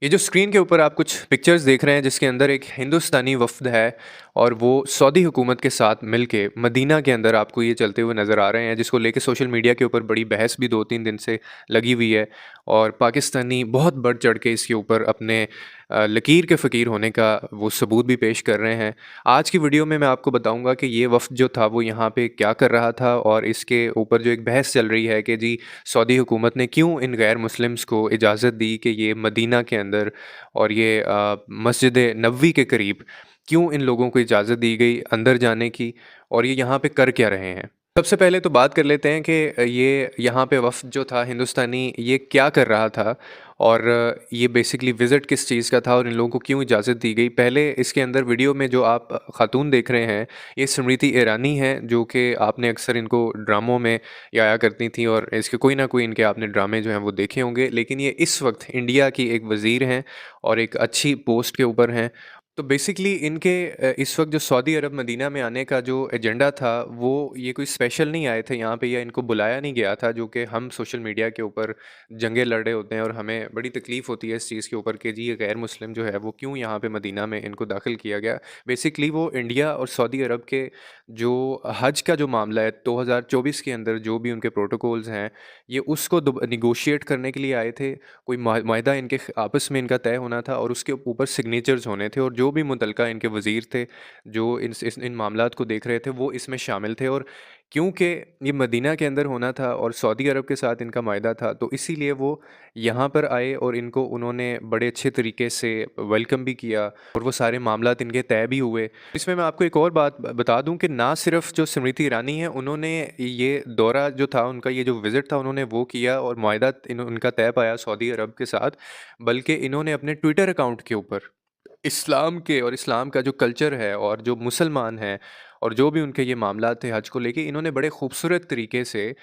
ये जो स्क्रीन के ऊपर आप कुछ पिक्चर्स देख रहे हैं जिसके अंदर एक हिंदुस्तानी वफ़्द है और वो सऊदी हुकूमत के साथ मिलके मदीना के अंदर आपको ये चलते हुए नज़र आ रहे हैं, जिसको लेके सोशल मीडिया के ऊपर बड़ी बहस भी 2-3 दिन से लगी हुई है। और पाकिस्तानी बहुत बढ़-चढ़ के इसके ऊपर अपने लकीर के फ़कीर होने का वो सबूत भी पेश कर रहे हैं। आज की वीडियो में मैं आपको बताऊँगा कि ये वफ़्द जो था वो यहाँ पे क्या कर रहा था और इसके ऊपर जो एक बहस चल रही है कि जी सऊदी हुकूमत ने क्यों इन गैर मुस्लिम्स को इजाज़त दी कि ये मदीना के अंदर और ये मस्जिद नबवी के करीब क्यों इन लोगों को इजाज़त दी गई अंदर जाने की और ये यहाँ पे कर क्या रहे हैं। सबसे पहले तो बात कर लेते हैं कि ये यहाँ पे वफ़्द जो था हिंदुस्तानी ये क्या कर रहा था और ये बेसिकली विज़िट किस चीज़ का था और इन लोगों को क्यों इजाज़त दी गई। पहले इसके अंदर वीडियो में जो आप ख़ातून देख रहे हैं, ये स्मृति ईरानी हैं, जो कि आपने अक्सर इनको ड्रामों में ये आया करती थी और इसके कोई ना कोई इनके आपने ड्रामे जो हैं वो देखे होंगे। लेकिन ये इस वक़्त इंडिया की एक वज़ीर हैं और एक अच्छी पोस्ट के ऊपर हैं। तो बेसिकली इनके इस वक़्त जो सऊदी अरब मदीना में आने का जो एजेंडा था, वो ये कोई स्पेशल नहीं आए थे यहाँ पे या इनको बुलाया नहीं गया था, जो कि हम सोशल मीडिया के ऊपर जंगें लड़ रहे होते हैं और हमें बड़ी तकलीफ़ होती है इस चीज़ के ऊपर कि जी ये गैर मुस्लिम जो है वो क्यों यहाँ पे मदीना में इनको दाखिल किया गया। बेसिकली वो इंडिया और सऊदी अरब के जो हज का जो मामला है 2024 के अंदर जो भी उनके प्रोटोकॉल्स हैं, ये उसको निगोशिएट करने के लिए आए थे। कोई माहिदा इनके आपस में इनका तय होना था और उसके ऊपर सिग्नेचर्स होने थे और जो भी मुतलका इनके वज़ीर थे, जो इन मामलात को देख रहे थे, वो इसमें शामिल थे। और क्योंकि ये मदीना के अंदर होना था और सऊदी अरब के साथ इनका माहिदा था, तो इसीलिए वो यहाँ पर आए और इनको उन्होंने बड़े अच्छे तरीके से वेलकम भी किया और वो सारे मामलात इनके तय भी हुए। इसमें मैं आपको एक और बात बता दूँ कि ना सिर्फ़ जो स्मृति ईरानी हैं, उन्होंने ये दौरा जो था उनका, ये जो विज़िट था उन्होंने वो किया और माहिदा उनका तय पाया सऊदी अरब के साथ, बल्कि इन्होंने अपने ट्विटर अकाउंट के ऊपर इस्लाम के और इस्लाम का जो कल्चर है और जो मुसलमान हैं और जो भी उनके ये मामलात थे हज को लेके, इन्होंने बड़े खूबसूरत तरीके से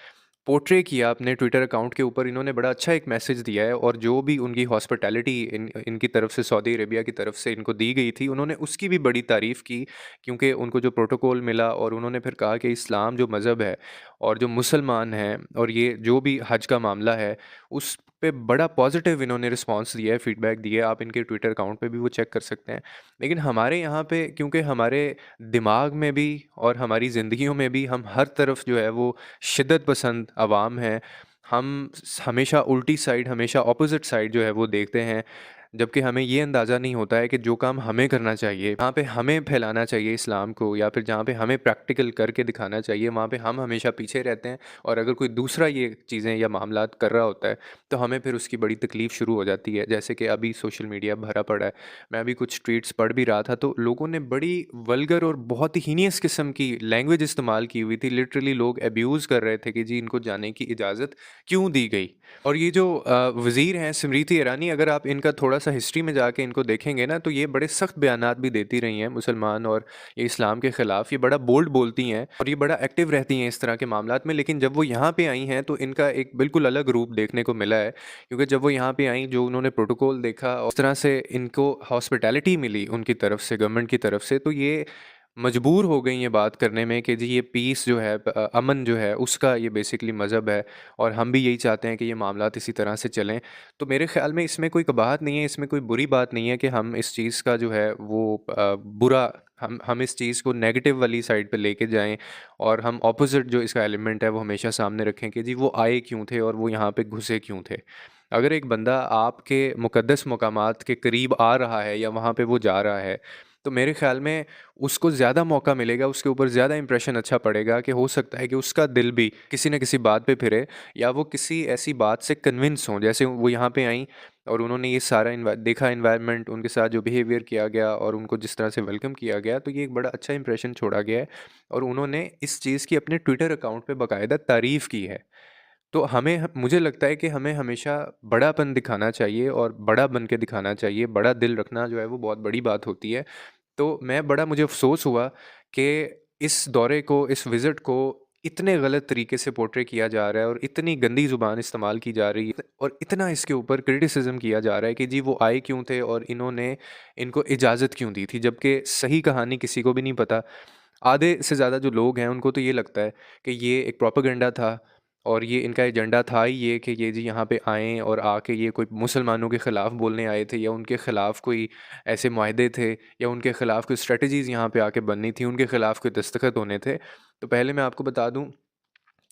पोर्ट्रे किया अपने ट्विटर अकाउंट के ऊपर। इन्होंने बड़ा अच्छा एक मैसेज दिया है और जो भी उनकी हॉस्पिटैलिटी इनकी तरफ से सऊदी अरेबिया की तरफ से इनको दी गई थी, उन्होंने उसकी भी बड़ी तारीफ़ की, क्योंकि उनको जो प्रोटोकॉल मिला और उन्होंने फिर कहा कि इस्लाम जो मज़हब है और जो मुसलमान हैं और ये जो भी हज का मामला है, उस पे बड़ा पॉजिटिव इन्होंने रिस्पॉन्स दिया है, फीडबैक दिया है। आप इनके ट्विटर अकाउंट पे भी वो चेक कर सकते हैं। लेकिन हमारे यहाँ पे क्योंकि हमारे दिमाग में भी और हमारी ज़िंदगियों में भी हम हर तरफ जो है वो शिद्दत पसंद अवाम हैं। हम हमेशा उल्टी साइड, हमेशा ऑपोज़िट साइड जो है वो देखते हैं। जबकि हमें ये अंदाज़ा नहीं होता है कि जो काम हमें करना चाहिए, जहाँ पे हमें फैलाना चाहिए इस्लाम को या फिर जहाँ पे हमें प्रैक्टिकल करके दिखाना चाहिए, वहाँ पे हम हमेशा पीछे रहते हैं। और अगर कोई दूसरा ये चीज़ें या मामलात कर रहा होता है, तो हमें फिर उसकी बड़ी तकलीफ़ शुरू हो जाती है। जैसे कि अभी सोशल मीडिया भरा पड़ा है। मैं अभी कुछ ट्वीट्स पढ़ भी रहा था, तो लोगों ने बड़ी वल्गर और बहुत ही हीनियस किस्म की लैंग्वेज इस्तेमाल की हुई थी। लिटरली लोग अब्यूज़ कर रहे थे कि जी इनको जाने की इजाज़त क्यों दी गई। और ये जो वज़ीर हैं स्मृति ईरानी, अगर आप इनका थोड़ा-सा हिस्ट्री में जाके इनको देखेंगे ना, तो ये बड़े सख्त बयानात भी देती रही हैं मुसलमान और ये इस्लाम के ख़िलाफ़। ये बड़ा बोल्ड बोलती हैं और ये बड़ा एक्टिव रहती हैं इस तरह के मामलात में। लेकिन जब वो यहाँ पे आई हैं, तो इनका एक बिल्कुल अलग रूप देखने को मिला है। क्योंकि जब वो यहाँ पे आईं, जो उन्होंने प्रोटोकॉल देखा और उस तरह से इनको हॉस्पिटैलिटी मिली उनकी तरफ से, गवर्नमेंट की तरफ से, तो ये मजबूर हो गई ये बात करने में कि जी ये पीस जो है, अमन जो है, उसका ये बेसिकली मज़हब है और हम भी यही चाहते हैं कि ये मामलात इसी तरह से चलें। तो मेरे ख़्याल में इसमें कोई कबाहत नहीं है, इसमें कोई बुरी बात नहीं है कि हम इस चीज़ का जो है वो बुरा, हम इस चीज़ को नेगेटिव वाली साइड पे लेके जाएँ और हम ऑपोज़िट जो इसका एलिमेंट है वो हमेशा सामने रखें कि जी वो आए क्यों थे और वो यहाँ पे घुसे क्यों थे। अगर एक बंदा आपके मुक़द्दस मकामात के करीब आ रहा है या वहाँ पे वो जा रहा है, तो मेरे ख़्याल में उसको ज़्यादा मौका मिलेगा, उसके ऊपर ज़्यादा इंप्रेशन अच्छा पड़ेगा कि हो सकता है कि उसका दिल भी किसी न किसी बात पे फिरे या वो किसी ऐसी बात से कन्विंस हों। जैसे वो यहाँ पे आईं और उन्होंने ये सारा देखा एनवायरनमेंट, उनके साथ जो बिहेवियर किया गया और उनको जिस तरह से वेलकम किया गया, तो ये एक बड़ा अच्छा इंप्रेशन छोड़ा गया है और उन्होंने इस चीज़ की अपने ट्विटर अकाउंट पे बाकायदा तारीफ़ की है। तो मुझे लगता है कि हमें हमेशा बड़ापन दिखाना चाहिए और बड़ा बन के दिखाना चाहिए। बड़ा दिल रखना जो है वो बहुत बड़ी बात होती है। तो मुझे अफ़सोस हुआ कि इस दौरे को, इस विज़िट को इतने गलत तरीके से पोर्ट्रे किया जा रहा है और इतनी गंदी ज़ुबान इस्तेमाल की जा रही है और इतना इसके ऊपर क्रिटिसिज़्म किया जा रहा है कि जी वो आए क्यों थे और इन्होंने इनको इजाज़त क्यों दी थी, जबकि सही कहानी किसी को भी नहीं पता। आधे से ज़्यादा जो लोग हैं उनको तो ये लगता है कि ये एक प्रोपेगेंडा था और ये इनका एजेंडा था ही ये कि ये जी यहाँ पे आएँ और आके ये कोई मुसलमानों के ख़िलाफ़ बोलने आए थे, या उनके ख़िलाफ़ कोई ऐसे मुआहदे थे, या उनके ख़िलाफ़ कोई स्ट्रेटजीज़ यहाँ पे आके बननी थी, उनके ख़िलाफ़ कोई दस्तखत होने थे। तो पहले मैं आपको बता दूँ,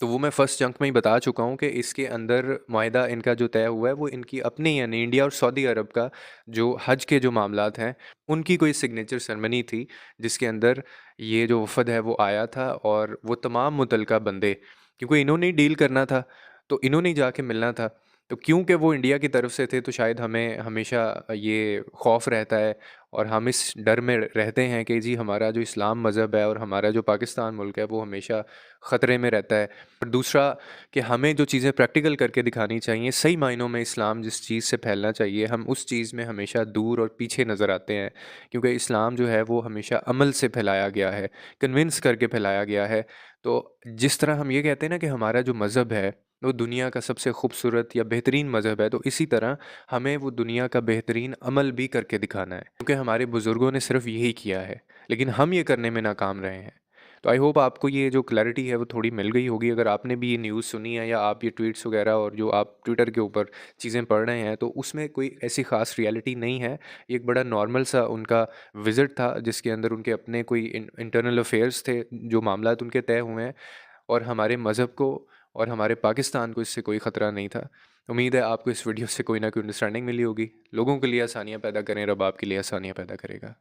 तो वो मैं फर्स्ट चंक में ही बता चुका हूँ कि इसके अंदर मुआहदा इनका जो तय हुआ है वो इनकी अपनी, यानी इंडिया और सऊदी अरब का जो हज के जो मामलात हैं उनकी कोई सिग्नेचर सेरेमनी थी, जिसके अंदर ये जो वफद है वो आया था, और वो तमाम मुतलका बंदे, क्योंकि इन्होंने ही डील करना था तो इन्होंने ही जाके मिलना था। तो क्योंकि वो इंडिया की तरफ से थे तो शायद हमें हमेशा ये खौफ रहता है और हम इस डर में रहते हैं कि जी हमारा जो इस्लाम मज़हब है और हमारा जो पाकिस्तान मुल्क है वो हमेशा ख़तरे में रहता है। और दूसरा कि हमें जो चीज़ें प्रैक्टिकल करके दिखानी चाहिए, सही मायनों में इस्लाम जिस चीज़ से फैलना चाहिए, हम उस चीज़ में हमेशा दूर और पीछे नज़र आते हैं, क्योंकि इस्लाम जो है वो हमेशा अमल से फैलाया गया है, कन्विंस करके फैलाया गया है। तो जिस तरह हम ये कहते हैं ना कि हमारा जो मज़हब है वो दुनिया का सबसे खूबसूरत या बेहतरीन मज़हब है, तो इसी तरह हमें वो दुनिया का बेहतरीन अमल भी करके दिखाना है, क्योंकि हमारे बुज़ुर्गों ने सिर्फ़ यही किया है, लेकिन हम ये करने में नाकाम रहे हैं। तो आई होप आपको ये जो क्लैरिटी है वो थोड़ी मिल गई होगी। अगर आपने भी ये न्यूज़ सुनी है या आप ये ट्वीट्स वगैरह और जो आप ट्विटर के ऊपर चीज़ें पढ़ रहे हैं, तो उसमें कोई ऐसी ख़ास रियलिटी नहीं है। ये एक बड़ा नॉर्मल सा उनका विज़िट था, जिसके अंदर उनके अपने कोई इंटरनल अफेयर्स थे, जो मामलात उनके तय हुए हैं, और हमारे मज़हब को और हमारे पाकिस्तान को इससे कोई ख़तरा नहीं था। उम्मीद है आपको इस वीडियो से कोई ना कोई अंडरस्टैंडिंग मिली होगी। लोगों के लिए आसानियाँ पैदा करें, रब आपके लिए आसानियाँ पैदा करेगा।